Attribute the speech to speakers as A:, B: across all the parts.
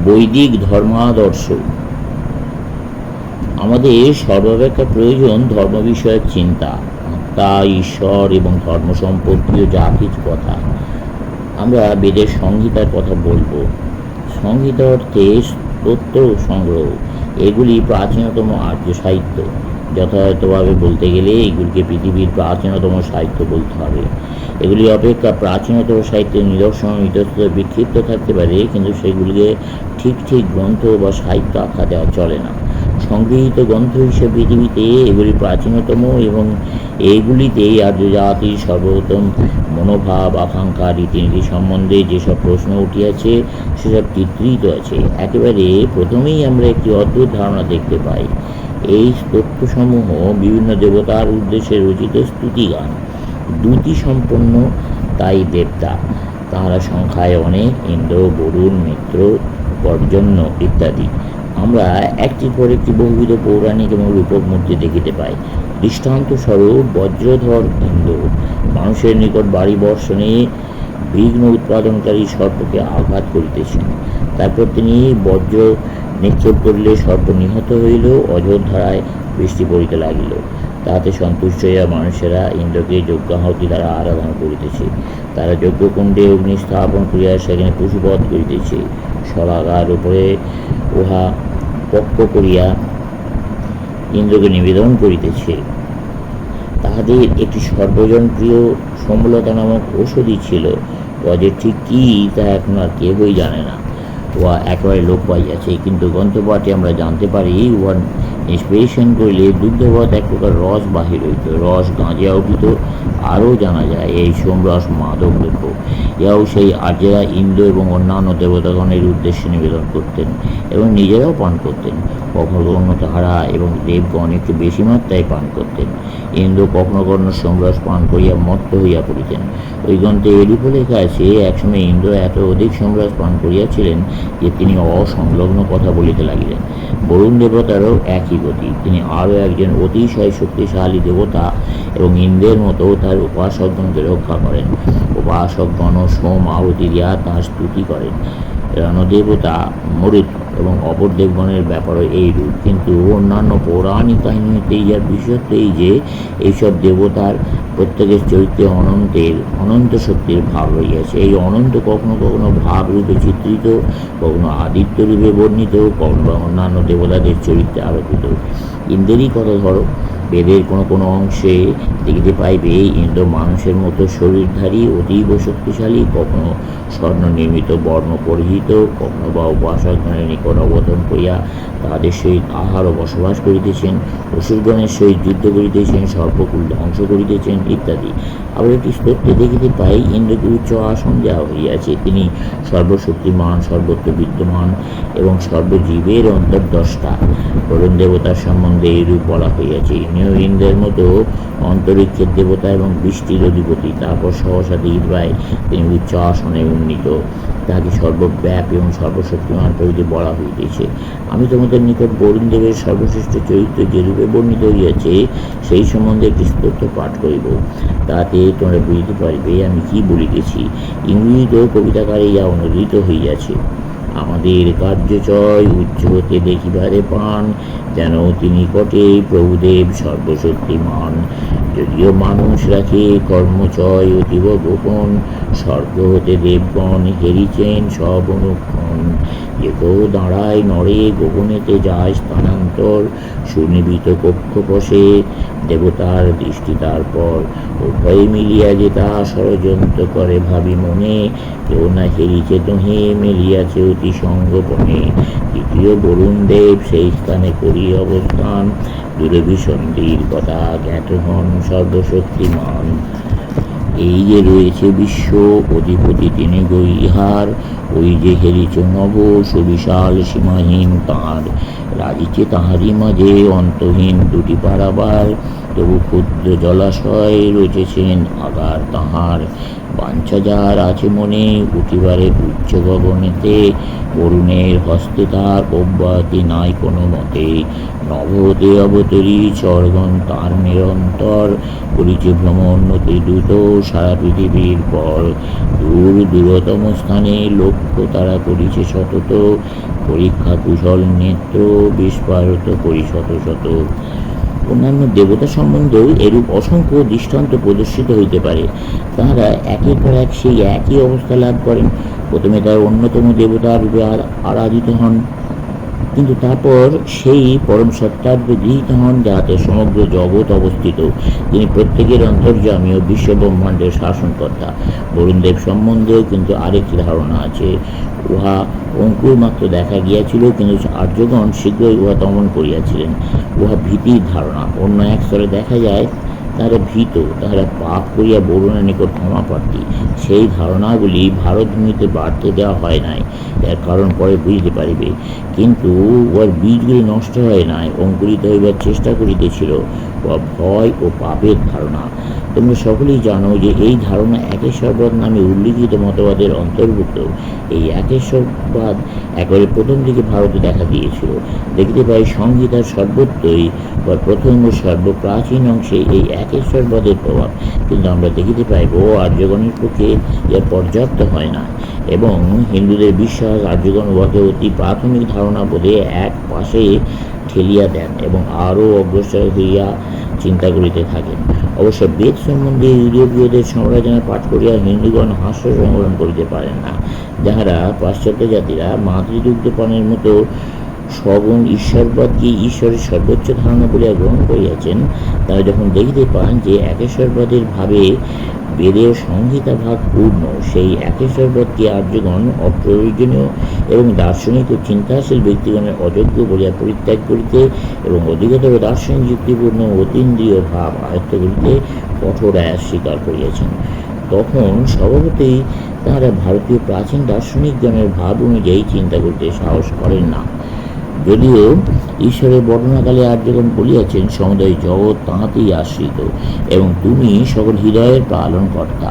A: বৈদিক ধর্মাদর্শ। আমাদের সর্বাপেক্ষা প্রয়োজন ধর্ম বিষয়ক চিন্তা, আত্মা, ঈশ্বর এবং ধর্ম সম্পর্কীয় যা কিছু কথা। আমরা বেদের সংহিতার কথা বলবো। সংহিতা অর্থে স্তোত্র সংগ্রহ। এগুলি প্রাচীনতম আর্য সাহিত্য। যথাযথভাবে বলতে গেলে এগুলিকে পৃথিবীর প্রাচীনতম সাহিত্য বলতে হবে। এগুলি অপেক্ষা প্রাচীনতম সাহিত্যের নিদর্শন ইতস্তত বিক্ষিপ্ত থাকতে পারে, কিন্তু সেগুলিকে ঠিক ঠিক গ্রন্থ বা সাহিত্য আখ্যা দেওয়া চলে না। সংগৃহীত গ্রন্থ হিসেবে পৃথিবীতে এগুলি প্রাচীনতম, এবং এইগুলিতে আর্য জাতির সর্বপ্রথম মনোভাব, আকাঙ্ক্ষা, রীতিনীতি সম্বন্ধে যেসব প্রশ্ন উঠিয়াছে সেসব চিত্রিত আছে। একেবারে প্রথমেই আমরা একটি অদ্ভুত ধারণা দেখতে পাই। এই স্তোত্রসমূহ বিভিন্ন দেবতার উদ্দেশ্যে রচিত স্তুতিগান, দ্যুতি সম্পন্ন, তাই দেবতা। তাঁরা সংখ্যায় অনেক: ইন্দ্র, বরুণ, মিত্র, পর্জন্য ইত্যাদি। আমরা একটির পর একটি বহুবিধ পৌরাণিক এবং রূপক মূর্তি দেখিতে পাই। দৃষ্টান্তস্বরূপ বজ্রধর ইন্দ্র মানুষের নিকট বাড়ি বর্ষণে বিঘ্ন উৎপাদনকারী সর্পকে আঘাত করিতেছেন। তারপর তিনি বজ্র নিক্ষেপ করিলে সর্প নিহত হইল, অযোধ্যায় বৃষ্টি পড়িতে লাগিল। তাহাতে সন্তুষ্ট হইয়া মানুষেরা ইন্দ্রকে যজ্ঞাহুতি দ্বারা আরাধনা করিতেছে। তারা যজ্ঞকুণ্ডে অগ্নি স্থাপন করিয়া সেখানে পশুবধ করিতেছে। শলাকার উপরে উহা পক্ষ করিয়া ইন্দ্রকে নিবেদন করিতেছে। তাহাদের একটি সর্বজনপ্রিয় সমলতা নামক ঔষধি ছিল। যে ঠিক কী তা এখন আর কেউই জানে না। উহা একেবারে লোপ পাইয়াছে, কিন্তু গ্রন্থপাঠে আমরা জানতে পারি উহা নিষ্পেষণ করিলে দুগ্ধবৎ এক প্রকার রস বাহির হইত, রস গাঁজিয়া উঠিত। আরও জানা যায় এই সোমরস মাদক দ্রব্য। ইহাও সেই আর্যেরা ইন্দ্র এবং অন্যান্য দেবতাগণের উদ্দেশ্যে নিবেদন করতেন এবং নিজেরাও পান করতেন। কখনো কখনো তাহারা এবং দেবগণ একটু বেশি মাত্রায় পান করতেন। ইন্দ্র কখনো কখনো সোমরস পান করিয়া মত্ত হইয়া পড়িতেন। ওই গ্রন্থে এরূপ লেখা আছে, একসময় ইন্দ্র এত অধিক সোমরস পান করিয়াছিলেন যে তিনি অসংলগ্ন কথা বলিতে লাগিলেন। বরুণ দেবতারও একই গতি। তিনি আরও একজন অতিশয় শক্তিশালী দেবতা এবং ইন্দ্রের মতো তার উপাসকগণকে রক্ষা করেন। উপাসকগণ সোম আহুতি দিয়া তাঁর স্তুতি করেন। রণদেবতা, মরুত এবং অপর দেবগণের ব্যাপারও এইরূপ। কিন্তু অন্যান্য পৌরাণিক কাহিনী হইতে ইহার বিশেষত্ব এই যে এইসব দেবতার প্রত্যেকের চরিত্রে অনন্ত শক্তির ভাব রইয়াছে। এই অনন্ত কখনো কখনো ভাবরূপে চিত্রিত, কখনো আদিত্য রূপে বর্ণিত, কখনো বা অন্যান্য দেবতাদের চরিত্রে আরোপিত। ইন্দ্রেরই কথা ধরো। বেদের কোনো কোনো অংশে দেখিতে পাইবে ইন্দ্র মানুষের মতো শরীরধারী, অতীব শক্তিশালী, কখনো স্বর্ণ নির্মিত বর্ণ পরিহিত, কখনো বা উপাসকগণের নিকট অবতরণ করিয়া তাহাদের সহিত আহারও বসবাস করিতেছেন, অসুরগণের সহিত যুদ্ধ করিতেছেন, সর্বকুল ধ্বংস করিতেছেন ইত্যাদি। আবার একটি স্তোত্রে দেখিতে পাই ইন্দ্রকে উচ্চ আসন দেওয়া হইয়াছে। তিনি সর্বশক্তিমান, সর্বত্র বিদ্যমান এবং সর্বজীবের অন্তর্দ্রষ্টা। বরুণ দেবতার সম্বন্ধে এইরূপ বলা হইয়াছে, ইনিও ইন্দ্রের মতো অন্তরিক্ষের দেবতা এবং বৃষ্টির অধিপতি। তারপর সহসা দেখিতে পাই তিনি উচ্চ আসনে উন্নীত। তাহাকে সর্বব্যাপী এবং সর্বশক্তিমান প্রভৃতি বলা হইতেছে। আমি তোমাদের নিকট বরুণ দেবের সর্বশ্রেষ্ঠ চরিত্র যেরূপে বর্ণিত হইয়াছে সেই সম্বন্ধে একটি স্তোত্র পাঠ করিব। তাতে তোমরা বুঝিতে পারিবে আমি কি বলিতেছি। ইঙ্গিত কবিতাকারে ইহা অনুদিত হইয়াছে। আমাদের কার্যচয় উচ্চ হতে দেখিবারে পান, যেন তিনি কটে প্রভুদেব সর্বশক্তিমান। যদিও মানুষ রাখে কর্মচয় অতীব গোপন, স্বর্গ হতে দেবগণ হেরিছেন সব অনুক্ষণ। যে কেউ দাঁড়ায় নড়ে গোপনেতে যায় স্থানান্তর, সুনিবিত কক্ষ বসে দেবতার দৃষ্টি তারপর। উভয়ে মিলিয়া যে তা ষড়যন্ত্র করে ভাবি মনে, কেউ না হেরিছে তোহে মেলিয়াছে অতি সঙ্গোপনে। তৃতীয় বরুণ দেব সেই স্থানে করি অবস্থান, দূরে বিসন্ধির কথা জ্ঞাত হন সর্বশক্তিমান। এই যে রয়েছে বিশ্ব অধিপতি তিনি গো ইহার, ওই যে হেরিছে নব সুবিশাল সীমাহীন তাঁর। রাজিছে তাহারই মাঝে অন্তহীন দুটি পারাবার, তবু ক্ষুদ্র জলাশয় রচেছেন আগার তাহার বাঞ্ছা যার আছে মনে উঠিবারে উচ্চ গগনেতে বরুণের হস্তে তার অব্যাহতি নাই কোনো মতে নভতে অবতরী চরগণ তার নিরন্তর করিছে ভ্রমণ অতি দ্রুত সারা পৃথিবীর পর দূরতম স্থানে লক্ষ্য তারা করিছে সতত পরীক্ষা কুশল নেত্র বিস্ফারিত করি শত শত। অন্যান্য দেবতা সম্বন্ধেও এরূপ অসংখ্য দৃষ্টান্ত প্রদর্শিত হইতে পারে। তাহারা একের পর এক সেই একই অবস্থা লাভ করেন। প্রথমে তার অন্যতম দেবতা রূপে আরাধিত হন, কিন্তু তারপর সেই পরম সত্তার গৃহীত হন যাহাতে সমগ্র জগৎ অবস্থিত। তিনি প্রত্যেকের অন্তর্যামী ও বিশ্ব ব্রহ্মাণ্ডের শাসনকর্তা। বরুণদেব সম্বন্ধেও কিন্তু আরেকটি ধারণা আছে। উহা অঙ্কুর মাত্র দেখা গিয়াছিল, কিন্তু আর্যগণ শীঘ্রই উহা দমন করিয়াছিলেন। উহা ভীতির ধারণা। অন্য এক স্তরে দেখা যায় তাহারা ভীত, তাহারা পাপ করিয়া বরুণের নিকট ক্ষমা প্রার্থী। সেই ধারণাগুলি ভারতভূমিতে বাড়তে দেওয়া হয় নাই, এর কারণ পরে বুঝতে পারিবে। কিন্তু উহার বীজগুলি নষ্ট হয় নাই, অঙ্কুরিত হইবার চেষ্টা করিতেছিল। উহা ভয় ও পাপের ধারণা। তোমরা সকলেই জানো যে এই ধারণা একেশ্বরবাদ নামে উল্লিখিত মতবাদের অন্তর্ভুক্ত। এই একেশ্বরবাদ একেবারে প্রথম দিকে ভারতে দেখা দিয়েছিল। দেখিতে পাই সংহিতার সর্বত্রই বা প্রথম ও সর্বপ্রাচীন অংশে এই একেশ্বরবাদের প্রভাব। কিন্তু আমরা দেখিতে পাইব আর্যগণের পক্ষে ইহা পর্যাপ্ত হয় না, এবং হিন্দুদের বিশ্বাস আর্যগণ উহাকে অতি প্রাথমিক ধারণা বোধে এক পাশে ঠেলিয়া দেন এবং আরও অগ্রসর হইয়া চিন্তা করিতে থাকেন। অবশ্য বেদ সম্বন্ধে ইউরোপীয়দের সমালোচনা পাঠ করিয়া হিন্দুগণ হাস্য সংগ্রহণ করিতে পারেন না। যাহারা পাশ্চাত্য জাতিরা মাতৃদুগ্ধপানের মতো সগুণ ঈশ্বরবাদকে ঈশ্বরের সর্বোচ্চ ধারণা বলিয়া গ্রহণ করিয়াছেন, তারা যখন দেখিতে পান যে একেশ্বরবাদের ভাবে বেদের সংহিতা ভাগ পূর্ণ, সেই একেশ্বরবাদকে আর্যগণ অপ্রয়োজনীয় এবং দার্শনিক ও চিন্তাশীল ব্যক্তিগণের অযোগ্য বলিয়া পরিত্যাগ করিতে এবং অধিকতর দার্শনিক যুক্তিপূর্ণ অতীন্দ্রিয় ভাব আয়ত্ত করিতে কঠোর আয়াস স্বীকার করিয়াছেন, তখন স্বভাবতই তাহারা ভারতীয় প্রাচীন দার্শনিকগণের ভাব অনুযায়ী চিন্তা করিতে সাহস করেন না। যদিও ঈশ্বরের বর্ণনাকালে আর্যগণ বলিয়াছেন সমুদয় জগৎ তাঁহাতেই আশ্রিত এবং তুমি সকল হৃদয়ের পালনকর্তা,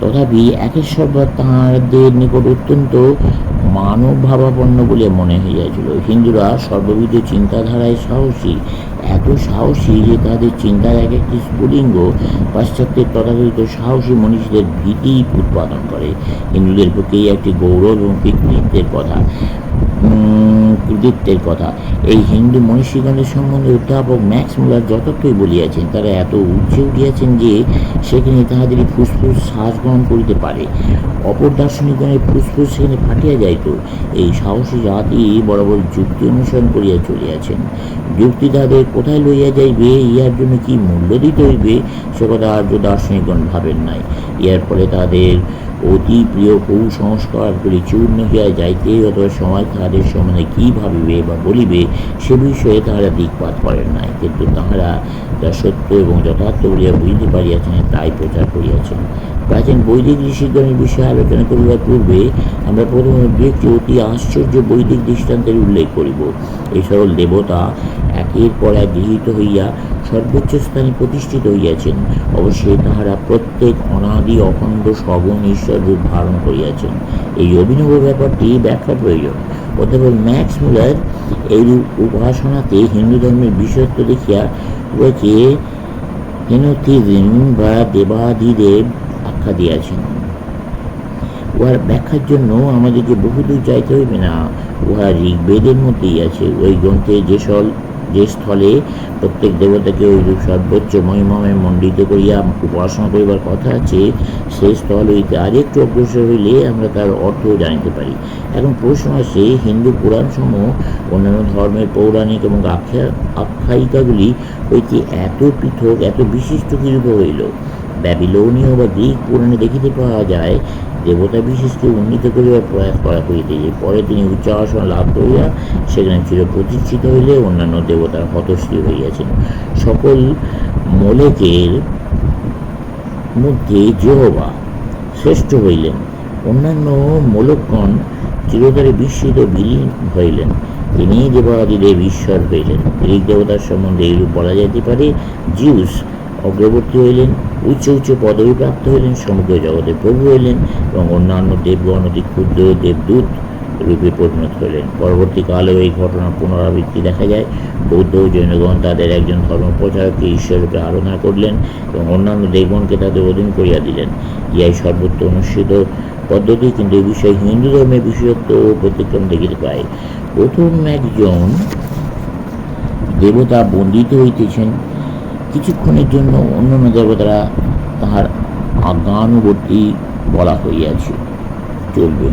A: তথাপি একেশ্বরবাদ তাহাদের নিকট অত্যন্ত মানব ভাবাপন্ন বলে মনে হইয়াছিল। হিন্দুরা সর্ববিধ চিন্তাধারায় সাহসী, এত সাহসী যে তাদের চিন্তার এক একটি স্ফুলিঙ্গ পাশ্চাত্যের তথাকথিত সাহসী মনীষীদের ভীতি উৎপাদন করে। হিন্দুদের পক্ষে একটি গৌরব এবং কৃতিত্বের কথা। এই হিন্দু মনীষীগণের সম্বন্ধে অধ্যাপক ম্যাক্স মুলার যথার্থই বলিয়াছেন। তারা এত উচ্চে উঠিয়াছেন যে সেখানে তাহাদেরই ফুসফুস শ্বাস গ্রহণ করিতে পারে, অপর দার্শনিকগণের ফুসফুস সেখানে ফাটিয়া যাইত। এই সাহসী জাতি বরাবর যুক্তি অনুসরণ করিয়া চলিয়াছেন। যুক্তি তাদের কোথায় লইয়া যাইবে, ইহার জন্য কি মূল্য দিতে হইবে, সে কথা আর্য দার্শনিকগণ ভাবেন নাই। ইহার ফলে তাদের অতি প্রিয় কুসংস্কারগুলি চূর্ণ হইয়া যাইতে অথবা সময় তাহাদের সম্বন্ধে কী ভাবিবে বা বলিবে সে বিষয়ে তাহারা দিকপাত করেন নাই, কিন্তু তাহারা যা সত্য এবং যথার্থ বলিয়া বুঝিতে পারিয়াছেন তাই প্রচার করিয়াছেন। প্রাচীন বৈদিক ঋষিগণের বিষয়ে আলোচনা করিবার পূর্বে আমরা প্রথমে একটি অতি আশ্চর্য বৈদিক দৃষ্টান্তের উল্লেখ করিব। এই সকল দেবতা একের পর এক গৃহীত হইয়া সর্বোচ্চ স্থানে প্রতিষ্ঠিত হইয়াছেন। অবশ্যই তাহারা প্রত্যেক অনাদি অখণ্ড সগুণ ঈশ্বর রূপ ধারণ করিয়াছেন। এই অভিনব ব্যাপারটি ব্যাখ্যা প্রয়োজন। অধ্যাপক ম্যাক্স মুলার এইরূপ উপাসনাতে হিন্দু ধর্মের বিশেষত্ব দেখিয়া উহাকে হেনোথিজম বা দেবাদিদেব আখ্যা দিয়াছেন। উহার ব্যাখ্যার জন্য আমাদেরকে বহুদূর যাইতে হইবে না। উহা ঋগ্বেদের মধ্যেই আছে। ওই গ্রন্থে যে স্থলে প্রত্যেক দেবতাকে ওইরূপ সর্বোচ্চ মহিমাময় মণ্ডিত করিয়া উপাসনা করিবার কথা আছে, সেই স্থল হইতে আরেকটু অগ্রসর হইলে আমরা তার অর্থ জানিতে পারি। এখন প্রশ্ন আসে, হিন্দু পুরাণসমূহ অন্যান্য ধর্মের পৌরাণিক এবং আখ্যায়িকাগুলি হইতে এত পৃথক, এত বিশিষ্ট কিরূপে হইল? ব্যাবিলনীয় বা গ্রিক পুরাণে দেখিতে পাওয়া যায় দেবতা বিশেষকে উন্নীত করিবার প্রয়াস করা হইতেছে। পরে তিনি উচ্চ আসন লাভ করিয়া সেখানে চির প্রতিষ্ঠিত হইলে অন্যান্য দেবতার হতশ্রী হইয়াছেন। সকল মোলেকের মধ্যে যেহোবা শ্রেষ্ঠ হইলেন। অন্যান্য মোলকগণ চিরতরে বিস্মিত বিলীন হইলেন। তিনি দেবাদিদেব ঈশ্বর হইলেন। গ্রীক দেবতার সম্বন্ধে এইরূপ বলা যাইতে পারে, জিউস অগ্রবর্তী হইলেন, উচ্চ উচ্চ পদবী প্রাপ্ত হইলেন, সমগ্র জগতের প্রভু হইলেন এবং অন্যান্য দেবগণ অতি ক্ষুদ্র দেবদূত রূপে পরিণত হইলেন। পরবর্তীকালেও এই ঘটনার পুনরাবৃত্তি দেখা যায়। বৌদ্ধ ও জৈনগণ তাদের একজন ধর্মপ্রচারককে ঈশ্বররূপে আরাধনা করলেন এবং অন্যান্য দেবগণকে তাদের অধীন করিয়া দিলেন। ইহাই সর্বত্র অনুষ্ঠিত পদ্ধতি, কিন্তু এই বিষয়ে হিন্দু ধর্মের বিশেষত্ব ও ব্যতিক্রম দেখিতে পাই। প্রথম একজন দেবতা বন্দিত হইতেছেন, কিছুক্ষণের জন্য অন্যান্য দেবতারা তাহার আজ্ঞানুবর্তী বলা হইয়াছে, চলবে।